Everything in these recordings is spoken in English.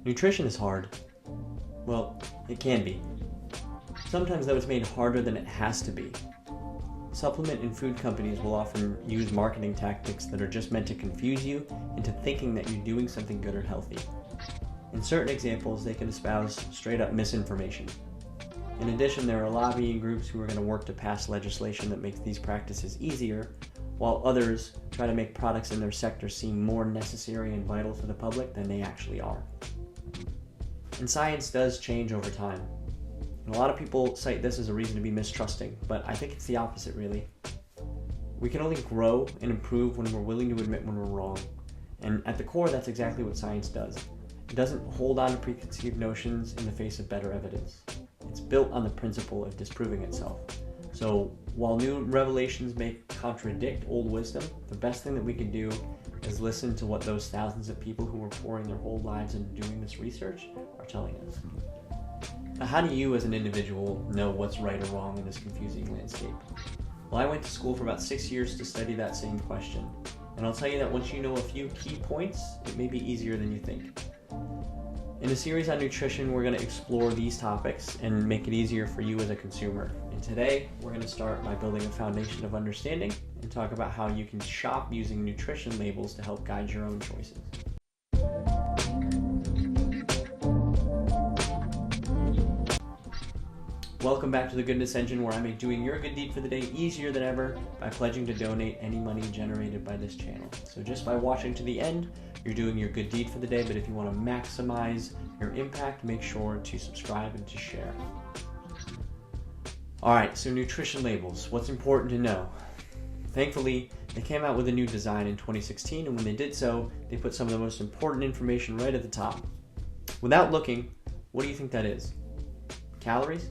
Nutrition is hard. Well, it can be. Sometimes though it's made harder than it has to be. Supplement and food companies will often use marketing tactics that are just meant to confuse you into thinking that you're doing something good or healthy. In certain examples, they can espouse straight up misinformation. In addition, there are lobbying groups who are going to work to pass legislation that makes these practices easier, while others try to make products in their sector seem more necessary and vital to the public than they actually are. And science does change over time. And a lot of people cite this as a reason to be mistrusting, but I think it's the opposite, really. We can only grow and improve when we're willing to admit when we're wrong. And at the core, that's exactly what science does. It doesn't hold on to preconceived notions in the face of better evidence. It's built on the principle of disproving itself. So while new revelations may contradict old wisdom, the best thing that we can do is listen to what those thousands of people who are pouring their whole lives into doing this research are telling us. Now, how do you as an individual know what's right or wrong in this confusing landscape? Well, I went to school for about 6 years to study that same question. And I'll tell you that once you know a few key points, it may be easier than you think. In a series on nutrition, we're going to explore these topics and make it easier for you as a consumer. And today, we're going to start by building a foundation of understanding and talk about how you can shop using nutrition labels to help guide your own choices. Welcome back to the Goodness Engine, where I make doing your good deed for the day easier than ever by pledging to donate any money generated by this channel. So just by watching to the end, you're doing your good deed for the day, but if you want to maximize your impact, make sure to subscribe and to share. Alright, so nutrition labels. What's important to know? Thankfully, they came out with a new design in 2016, and when they did so, they put some of the most important information right at the top. Without looking, what do you think that is? Calories?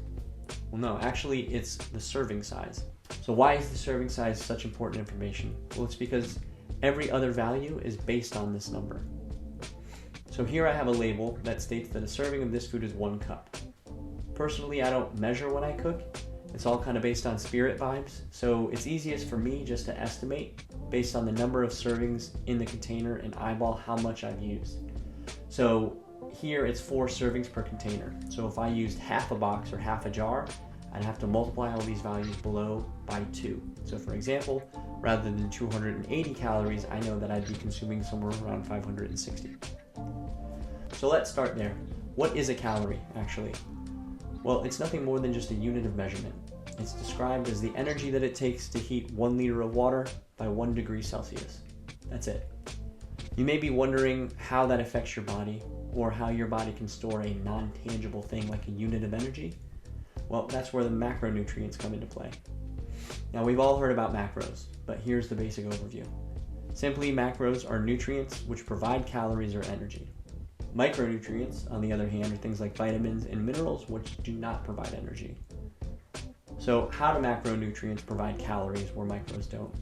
Well, no, actually, it's the serving size. So why is the serving size such important information? Well, it's because every other value is based on this number. So here I have a label that states that a serving of this food is 1 cup. Personally, I don't measure when I cook. It's all kind of based on spirit vibes. So it's easiest for me just to estimate based on the number of servings in the container and eyeball how much I've used. So here it's 4 servings per container. So if I used half a box or half a jar, I'd have to multiply all these values below by 2. So for example, rather than 280 calories, I know that I'd be consuming somewhere around 560. So let's start there. What is a calorie, actually? Well, it's nothing more than just a unit of measurement. It's described as the energy that it takes to heat 1 liter of water by 1 degree Celsius. That's it. You may be wondering how that affects your body, or how your body can store a non-tangible thing like a unit of energy. Well, that's where the macronutrients come into play. Now, we've all heard about macros, but here's the basic overview. Simply, macros are nutrients which provide calories or energy. Micronutrients, on the other hand, are things like vitamins and minerals which do not provide energy. So how do macronutrients provide calories where micros don't?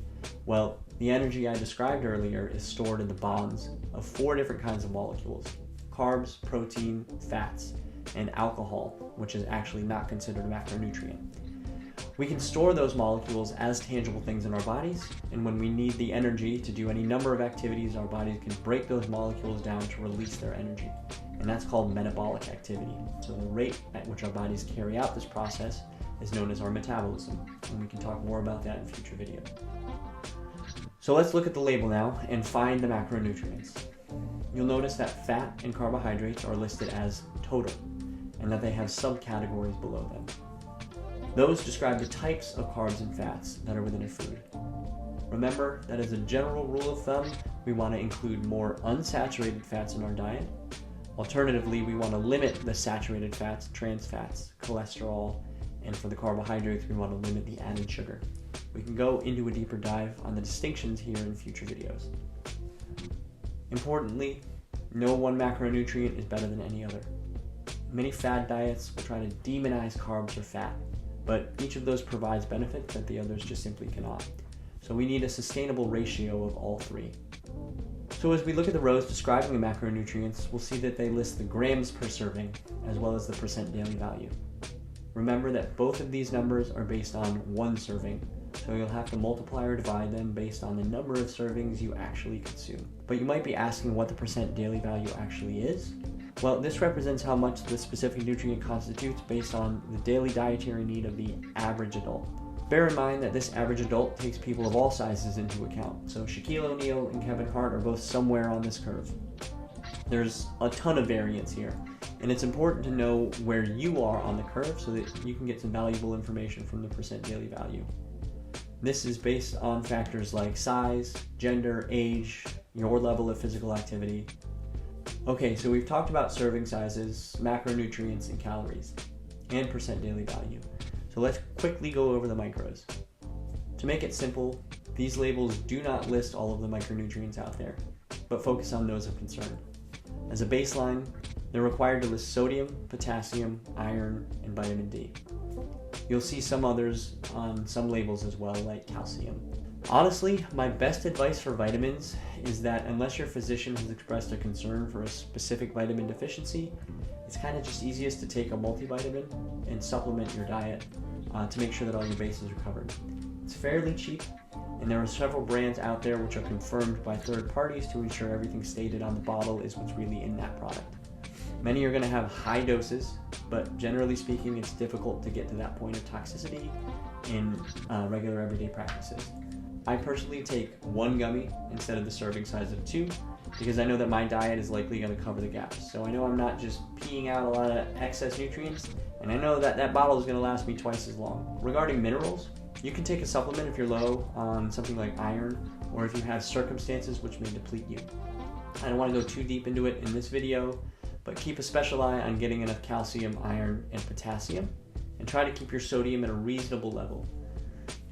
Well, the energy I described earlier is stored in the bonds of 4 different kinds of molecules: carbs, protein, fats, and alcohol, which is actually not considered a macronutrient. We can store those molecules as tangible things in our bodies, and when we need the energy to do any number of activities, our bodies can break those molecules down to release their energy. And that's called metabolic activity. So the rate at which our bodies carry out this process is known as our metabolism, and we can talk more about that in future videos. So let's look at the label now and find the macronutrients. You'll notice that fat and carbohydrates are listed as total, and that they have subcategories below them. Those describe the types of carbs and fats that are within a food. Remember that as a general rule of thumb, we want to include more unsaturated fats in our diet. Alternatively, we want to limit the saturated fats, trans fats, cholesterol, and for the carbohydrates, we want to limit the added sugar. We can go into a deeper dive on the distinctions here in future videos. Importantly, no one macronutrient is better than any other. Many fad diets will try to demonize carbs or fat, but each of those provides benefits that the others just simply cannot. So we need a sustainable ratio of all 3. So as we look at the rows describing the macronutrients, we'll see that they list the grams per serving, as well as the percent daily value. Remember that both of these numbers are based on 1 serving, so you'll have to multiply or divide them based on the number of servings you actually consume. But you might be asking what the percent daily value actually is. Well, this represents how much the specific nutrient constitutes based on the daily dietary need of the average adult. Bear in mind that this average adult takes people of all sizes into account, so Shaquille O'Neal and Kevin Hart are both somewhere on this curve. There's a ton of variance here, and it's important to know where you are on the curve so that you can get some valuable information from the percent daily value. This is based on factors like size, gender, age, your level of physical activity. Okay, so we've talked about serving sizes, macronutrients, and calories, and percent daily value. So let's quickly go over the micros. To make it simple, these labels do not list all of the micronutrients out there, but focus on those of concern. As a baseline, they're required to list sodium, potassium, iron, and vitamin D. You'll see some others on some labels as well, like calcium. Honestly, my best advice for vitamins is that unless your physician has expressed a concern for a specific vitamin deficiency, it's kind of just easiest to take a multivitamin and supplement your diet to make sure that all your bases are covered. It's fairly cheap, and there are several brands out there which are confirmed by third parties to ensure everything stated on the bottle is what's really in that product. Many are going to have high doses, but generally speaking, it's difficult to get to that point of toxicity in regular everyday practices. I personally take one gummy instead of the serving size of 2 because I know that my diet is likely going to cover the gaps. So I know I'm not just peeing out a lot of excess nutrients, and I know that that bottle is going to last me twice as long. Regarding minerals, you can take a supplement if you're low on something like iron, or if you have circumstances which may deplete you. I don't want to go too deep into it in this video, but keep a special eye on getting enough calcium, iron, and potassium, and try to keep your sodium at a reasonable level.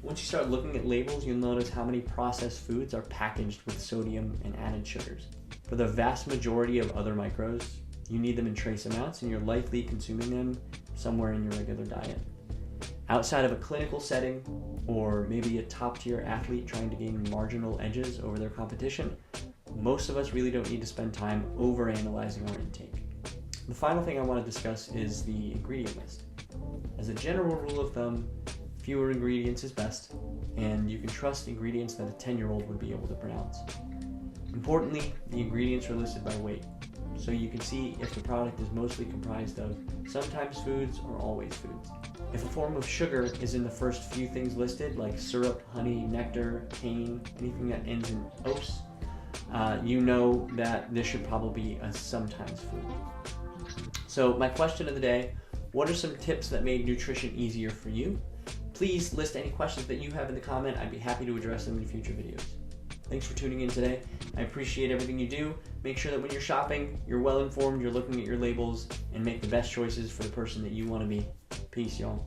Once you start looking at labels, you'll notice how many processed foods are packaged with sodium and added sugars. For the vast majority of other micros, you need them in trace amounts, and you're likely consuming them somewhere in your regular diet. Outside of a clinical setting, or maybe a top-tier athlete trying to gain marginal edges over their competition, most of us really don't need to spend time overanalyzing our intake. The final thing I want to discuss is the ingredient list. As a general rule of thumb, fewer ingredients is best, and you can trust ingredients that a 10-year-old would be able to pronounce. Importantly, the ingredients are listed by weight, so you can see if the product is mostly comprised of sometimes foods or always foods. If a form of sugar is in the first few things listed, like syrup, honey, nectar, cane, anything that ends in "-ose, you know that this should probably be a sometimes food. So my question of the day, what are some tips that made nutrition easier for you? Please list any questions that you have in the comment. I'd be happy to address them in future videos. Thanks for tuning in today. I appreciate everything you do. Make sure that when you're shopping, you're well informed, you're looking at your labels, and make the best choices for the person that you want to be. Peace, y'all.